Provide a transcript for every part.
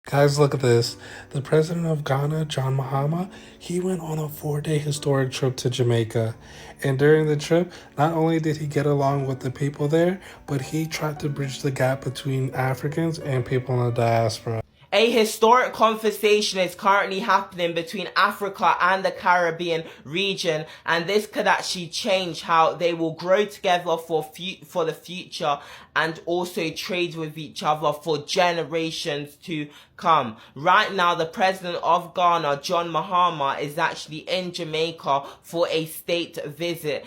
Guys, look at this. The president of Ghana, John Mahama, he went on a 4-day historic trip to Jamaica. And during the trip, not only did he get along with the people there, but he tried to bridge the gap between Africans and people in the diaspora. A historic conversation is currently happening between Africa and the Caribbean region, and this could actually change how they will grow together for the future and also trade with each other for generations to come. Right now, the president of Ghana, John Mahama, is actually in Jamaica for a state visit.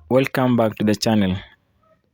Welcome back to the channel.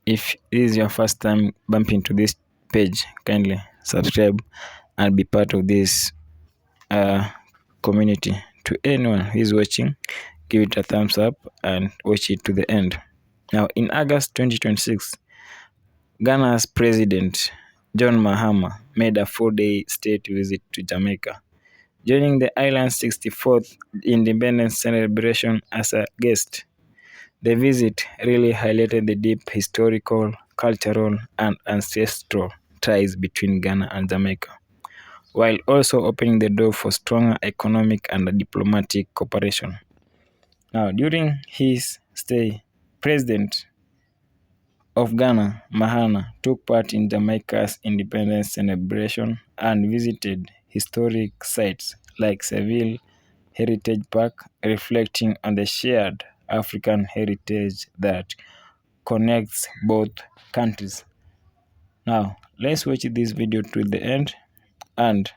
If this is your first time bumping to this page, kindly subscribe and be part of this community. To anyone who is watching, give it a thumbs up and watch it to the end. Now, in August 2026, Ghana's president John Mahama made a 4-day state visit to Jamaica, joining the island's 64th independence celebration as a guest. The visit really highlighted the deep historical, cultural, and ancestral ties between Ghana and Jamaica, while also opening the door for stronger economic and diplomatic cooperation. Now, during his stay, President of Ghana, Mahama, took part in Jamaica's independence celebration and visited historic sites like Seville Heritage Park, reflecting on the shared African heritage that connects both countries. Now, let's watch this video to the end and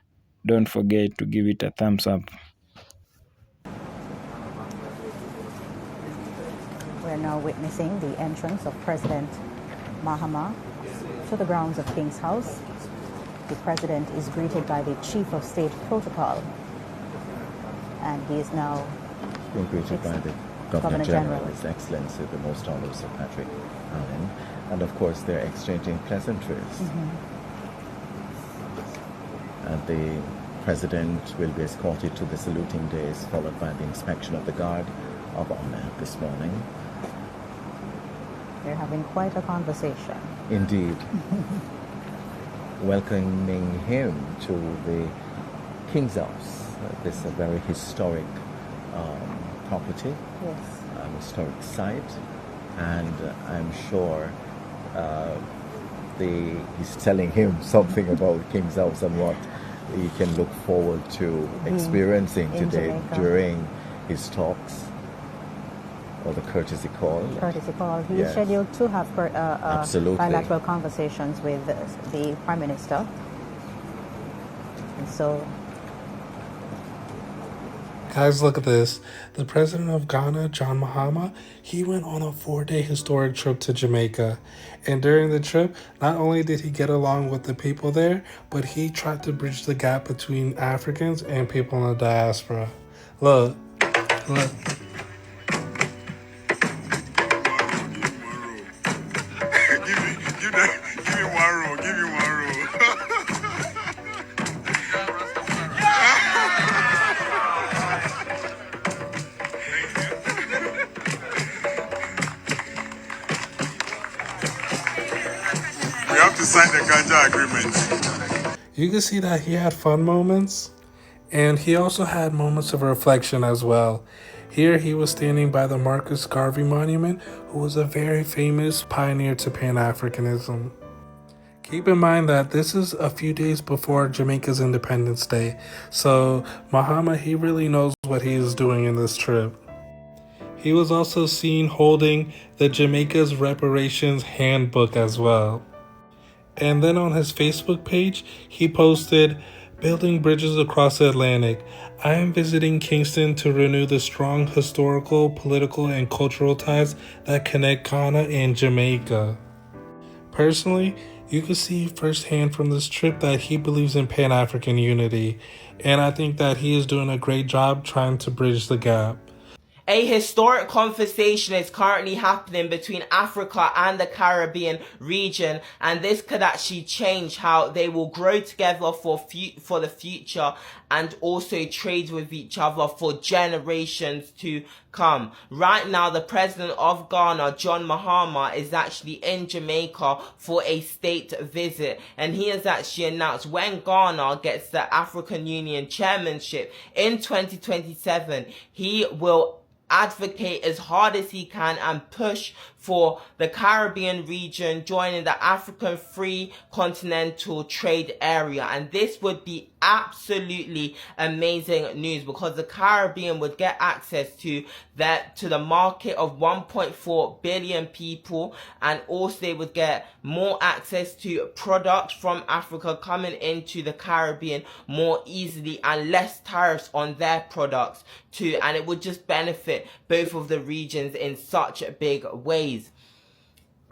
don't forget to give it a thumbs up. We're now witnessing the entrance of President Mahama to the grounds of King's House. The president is greeted by the Chief of State Protocol, and he is now being greeted by the Governor General, His Excellency, the Most Honourable Sir Patrick Allen, and of course they're exchanging pleasantries. And the President will be escorted to the saluting days, followed by the inspection of the Guard of Honour this morning. they're having quite a conversation. Indeed. Welcoming him to the King's House. This is a very historic property, Yes. historic site, and I'm sure he's telling him something about King's House and what he can look forward to experiencing in today Jamaica. during his talks, or the courtesy call. Courtesy call. He is Yes. scheduled to have Absolutely. bilateral conversations with the Prime Minister. And so Guys, look at this. The president of Ghana, John Mahama, he went on a 4-day historic trip to Jamaica. And during the trip, not only did he get along with the people there, but he tried to bridge the gap between Africans and people in the diaspora. Look. Give me one roll. We have to sign the ganja agreement. You can see that he had fun moments, and he also had moments of reflection as well. Here he was standing by the Marcus Garvey Monument, who was a very famous pioneer to Pan-Africanism. Keep in mind that this is a few days before Jamaica's Independence Day, so Mahama, he really knows what he is doing in this trip. He was also seen holding the Jamaica's Reparations Handbook as well. And then on his Facebook page, he posted, "Building bridges across the Atlantic. I am visiting Kingston to renew the strong historical, political, and cultural ties that connect Ghana and Jamaica." Personally, you can see firsthand from this trip that he believes in Pan-African unity, and I think that he is doing a great job trying to bridge the gap. A historic conversation is currently happening between Africa and the Caribbean region, and this could actually change how they will grow together for the future and also trade with each other for generations to come. Right now, the president of Ghana, John Mahama, is actually in Jamaica for a state visit, and he has actually announced when Ghana gets the African Union chairmanship in 2027, he will advocate as hard as he can and push for the Caribbean region joining the African Free Continental Trade Area. And this would be absolutely amazing news, because the Caribbean would get access to the market of 1.4 billion people, and also they would get more access to product from Africa coming into the Caribbean more easily, and less tariffs on their products too, and it would just benefit both of the regions in such big ways.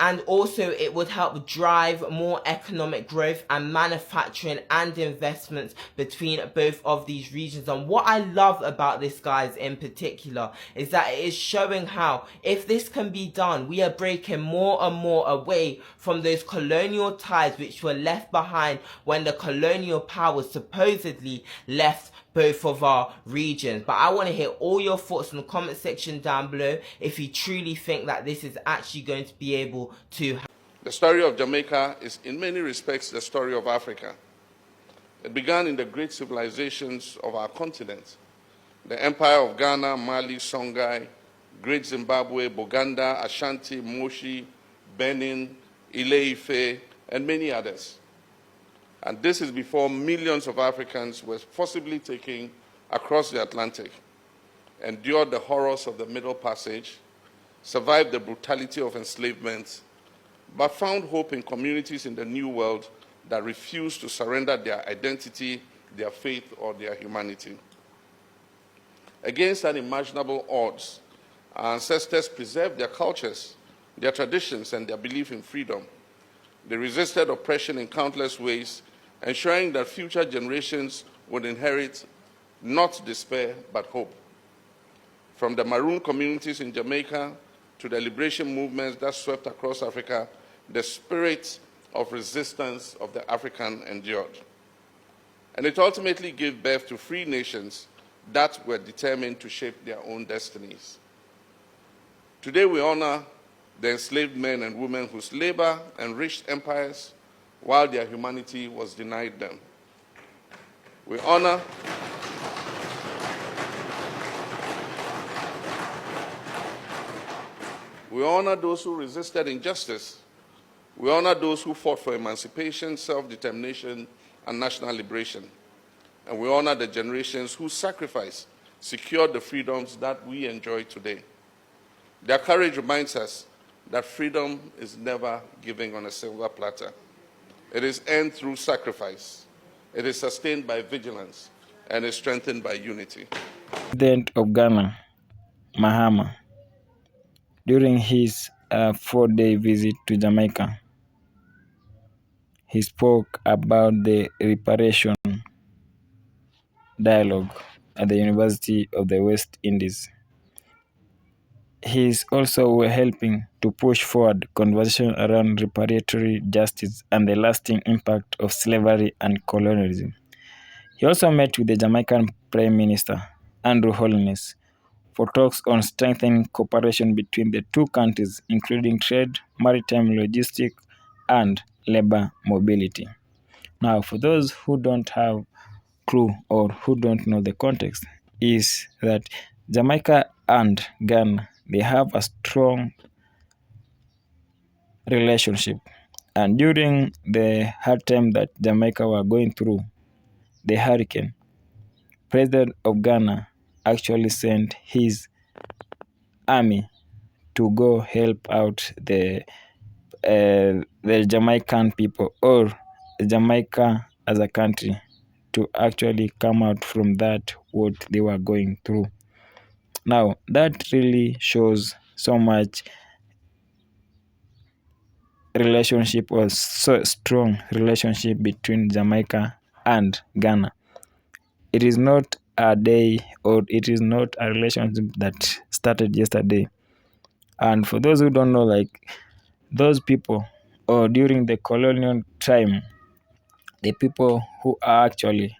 And also it would help drive more economic growth and manufacturing and investments between both of these regions. And what I love about this, guys, in particular, is that it is showing how, if this can be done, we are breaking more and more away from those colonial ties which were left behind when the colonial powers supposedly left both of our regions. But I want to hear all your thoughts in the comment section down below if you truly think that this is actually going to be able to happen. The story of Jamaica is in many respects the story of Africa. It began in the great civilizations of our continent: the Empire of Ghana, Mali, Songhai, Great Zimbabwe, Buganda, Ashanti, Moshi, Benin, Ile-Ife, and many others. And this is before millions of Africans were forcibly taken across the Atlantic, endured the horrors of the Middle Passage, survived the brutality of enslavement, but found hope in communities in the New World that refused to surrender their identity, their faith, or their humanity. Against unimaginable odds, our ancestors preserved their cultures, their traditions, and their belief in freedom. They resisted oppression in countless ways, ensuring that future generations would inherit not despair, but hope. From the maroon communities in Jamaica to the liberation movements that swept across Africa, the spirit of resistance of the African endured. And it ultimately gave birth to free nations that were determined to shape their own destinies. Today we honor the enslaved men and women whose labor enriched empires while their humanity was denied them. We honor those who resisted injustice. We honor those who fought for emancipation, self-determination, and national liberation. And we honor the generations whose sacrifice secured the freedoms that we enjoy today. Their courage reminds us that freedom is never given on a silver platter. It is earned through sacrifice. It is sustained by vigilance and is strengthened by unity. President of Ghana, Mahama, during his 4-day visit to Jamaica, he spoke about the reparation dialogue at the University of the West Indies. He is also helping to push forward conversation around reparatory justice and the lasting impact of slavery and colonialism. He also met with the Jamaican Prime Minister, Andrew Holness, for talks on strengthening cooperation between the two countries, including trade, maritime logistics, and labor mobility. Now, for those who don't have clue or who don't know the context, is that Jamaica and Ghana, they have a strong relationship. And during the hard time that Jamaica were going through, the hurricane, President of Ghana actually sent his army to go help out the Jamaican people, or Jamaica as a country, to actually come out from that what they were going through. Now, that really shows so much relationship, or so strong relationship between Jamaica and Ghana. It is not a day, or it is not a relationship that started yesterday. And for those who don't know, like those people, or during the colonial time, the people who are actually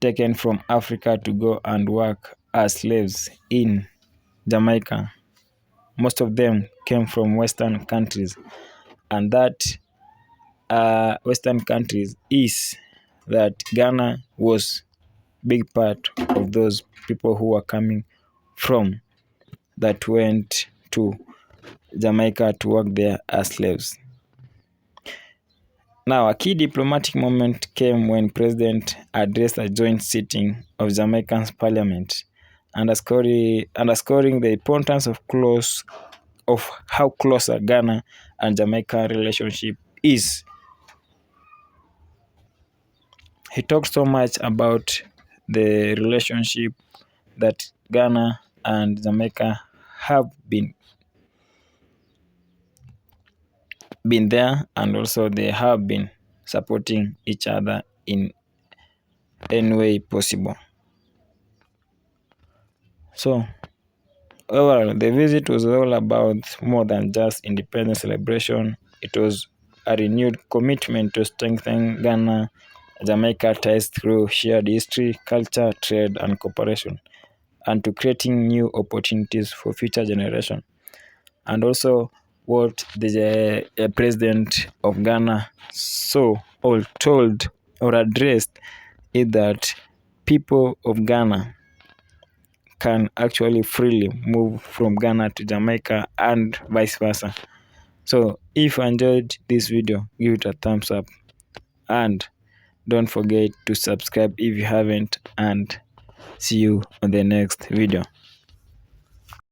taken from Africa to go and work as slaves in Jamaica, most of them came from Western countries, and that Western countries is that Ghana was big part of those people who were coming from, that went to Jamaica to work there as slaves. Now, a key diplomatic moment came when President addressed a joint sitting of Jamaican's parliament, underscoring the importance of how close a Ghana and Jamaica relationship is. He talked so much about the relationship that Ghana and Jamaica have been there, and also they have been supporting each other in any way possible. So overall, the visit was all about more than just independence celebration. It was a renewed commitment to strengthen Ghana Jamaica ties through shared history, culture, trade, and cooperation, and to creating new opportunities for future generations. And also, what the president of Ghana told or addressed is that people of Ghana can actually freely move from Ghana to Jamaica and vice versa. So if you enjoyed this video, give it a thumbs up, and don't forget to subscribe if you haven't, and see you on the next video.